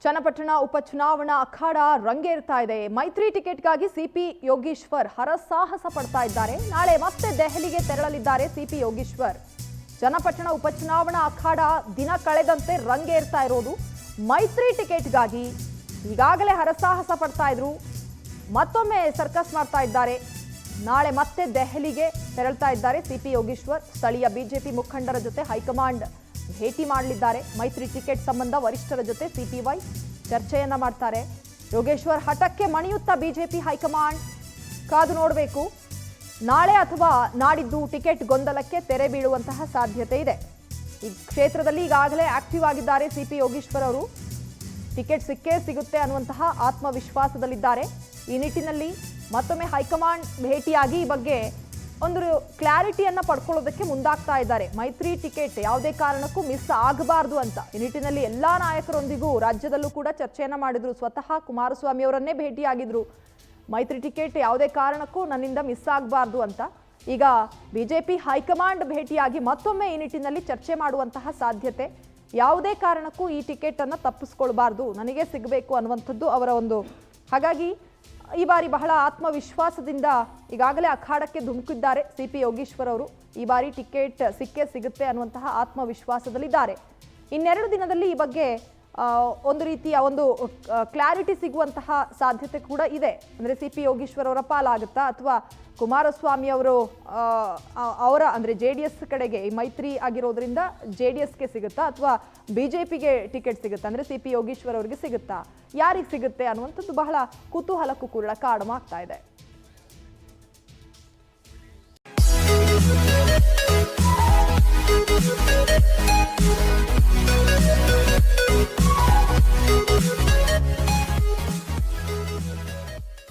ಚನ್ನಪಟ್ಟಣ ಉಪಚುನಾವಣಾ ಅಖಾಡ ರಂಗೇರ್ತಾ ಇದೆ. ಮೈತ್ರಿ ಟಿಕೆಟ್ಗಾಗಿ ಸಿಪಿ ಯೋಗೀಶ್ವರ್ ಹರಸಾಹಸ ಪಡ್ತಾ ಇದ್ದಾರೆ. ನಾಳೆ ಮತ್ತೆ ದೆಹಲಿಗೆ ತೆರಳಲಿದ್ದಾರೆ ಸಿಪಿ ಯೋಗೀಶ್ವರ್. ಚನ್ನಪಟ್ಟಣ ಉಪಚುನಾವಣಾ ಅಖಾಡ ದಿನ ಕಳೆದಂತೆ ರಂಗೇರ್ತಾ ಇರೋದು. ಮೈತ್ರಿ ಟಿಕೆಟ್ಗಾಗಿ ಈಗಾಗಲೇ ಹರಸಾಹಸ ಪಡ್ತಾ ಇದ್ರು, ಮತ್ತೊಮ್ಮೆ ಸರ್ಕಸ್ ಮಾಡ್ತಾ ಇದ್ದಾರೆ. ನಾಳೆ ಮತ್ತೆ ದೆಹಲಿಗೆ ತೆರಳ್ತಾ ಇದ್ದಾರೆ ಸಿಪಿ ಯೋಗೀಶ್ವರ್. ಸ್ಥಳೀಯ ಬಿಜೆಪಿ ಮುಖಂಡರ ಜೊತೆ ಹೈಕಮಾಂಡ್ ಭೇಟಿ ಮಾಡಲಿದ್ದಾರೆ. ಮೈತ್ರಿ ಟಿಕೆಟ್ ಸಂಬಂಧ ವರಿಷ್ಠರ ಜೊತೆ ಸಿಪಿವೈ ಚರ್ಚೆಯನ್ನ ಮಾಡ್ತಾರೆ. ಯೋಗೇಶ್ವರ್ ಹಠಕ್ಕೆ ಮಣಿಯುತ್ತಾ ಬಿಜೆಪಿ ಹೈಕಮಾಂಡ್ ಕಾದು ನೋಡಬೇಕು. ನಾಳೆ ಅಥವಾ ನಾಡಿದ್ದು ಟಿಕೆಟ್ ಗೊಂದಲಕ್ಕೆ ತೆರೆ ಬೀಳುವಂತಹ ಸಾಧ್ಯತೆ ಇದೆ. ಈ ಕ್ಷೇತ್ರದಲ್ಲಿ ಈಗಾಗಲೇ ಆಕ್ಟಿವ್ ಆಗಿದ್ದಾರೆ ಸಿಪಿ ಯೋಗೀಶ್ವರ್ ಅವರು. ಟಿಕೆಟ್ ಸಿಕ್ಕೇ ಸಿಗುತ್ತೆ ಅನ್ನುವಂತಹ ಆತ್ಮವಿಶ್ವಾಸದಲ್ಲಿದ್ದಾರೆ. ಈ ನಿಟ್ಟಿನಲ್ಲಿ ಮತ್ತೊಮ್ಮೆ ಹೈಕಮಾಂಡ್ ಭೇಟಿಯಾಗಿ ಈ ಬಗ್ಗೆ ಒಂದು ಕ್ಲಾರಿಟಿಯನ್ನ ಪಡ್ಕೊಳ್ಳೋದಕ್ಕೆ ಮುಂದಾಗ್ತಾ ಇದ್ದಾರೆ. ಮೈತ್ರಿ ಟಿಕೆಟ್ ಯಾವುದೇ ಕಾರಣಕ್ಕೂ ಮಿಸ್ ಆಗಬಾರ್ದು ಅಂತ ಈ ನಿಟ್ಟಿನಲ್ಲಿ ಎಲ್ಲಾ ನಾಯಕರೊಂದಿಗೂ ರಾಜ್ಯದಲ್ಲೂ ಕೂಡ ಚರ್ಚೆಯನ್ನ ಮಾಡಿದ್ರು. ಸ್ವತಃ ಕುಮಾರಸ್ವಾಮಿ ಅವರನ್ನೇ ಭೇಟಿಯಾಗಿದ್ರು. ಮೈತ್ರಿ ಟಿಕೆಟ್ ಯಾವುದೇ ಕಾರಣಕ್ಕೂ ನನ್ನಿಂದ ಮಿಸ್ ಆಗಬಾರ್ದು ಅಂತ. ಈಗ ಬಿಜೆಪಿ ಹೈಕಮಾಂಡ್ ಭೇಟಿಯಾಗಿ ಮತ್ತೊಮ್ಮೆ ಈ ನಿಟ್ಟಿನಲ್ಲಿ ಚರ್ಚೆ ಮಾಡುವಂತಹ ಸಾಧ್ಯತೆ. ಯಾವುದೇ ಕಾರಣಕ್ಕೂ ಈ ಟಿಕೆಟ್ ಅನ್ನ ತಪ್ಪಿಸ್ಕೊಳ್ಬಾರ್ದು, ನನಗೆ ಸಿಗಬೇಕು ಅನ್ನುವಂಥದ್ದು ಅವರ ಒಂದು. ಹಾಗಾಗಿ ಈ ಬಾರಿ ಬಹಳ ಆತ್ಮವಿಶ್ವಾಸದಿಂದ ಈಗಾಗಲೇ ಅಖಾಡಕ್ಕೆ ಧುಮುಕಿದ್ದಾರೆ ಸಿಪಿ ಯೋಗೀಶ್ವರ್ ಅವರು. ಈ ಬಾರಿ ಟಿಕೆಟ್ ಸಿಕ್ಕೇ ಸಿಗುತ್ತೆ ಅನ್ನುವಂತಹ ಆತ್ಮವಿಶ್ವಾಸದಲ್ಲಿದ್ದಾರೆ. ಇನ್ನೆರಡು ದಿನದಲ್ಲಿ ಈ ಬಗ್ಗೆ ಒಂದು ರೀತಿಯ ಒಂದು ಕ್ಲಾರಿಟಿ ಸಿಗುವಂತಹ ಸಾಧ್ಯತೆ ಕೂಡ ಇದೆ. ಅಂದರೆ ಸಿಪಿ ಯೋಗೀಶ್ವರ್ ಅವರ ಪಾಲಾಗುತ್ತಾ ಅಥವಾ ಕುಮಾರಸ್ವಾಮಿ ಅವರು ಅವರ ಅಂದರೆ JDS ಕಡೆಗೆ ಈ ಮೈತ್ರಿ ಆಗಿರೋದ್ರಿಂದ JDSಗೆ ಸಿಗುತ್ತಾ ಅಥವಾ ಬಿಜೆಪಿಗೆ ಟಿಕೆಟ್ ಸಿಗುತ್ತಾ, ಅಂದರೆ ಸಿಪಿ ಯೋಗೀಶ್ವರ್ ಅವರಿಗೆ ಸಿಗುತ್ತಾ, ಯಾರಿಗೆ ಸಿಗುತ್ತೆ ಅನ್ನುವಂಥದ್ದು ಬಹಳ ಕುತೂಹಲಕ್ಕೂ ಕೂಡ ಕಾರಣವಾಗ್ತಾ ಇದೆ.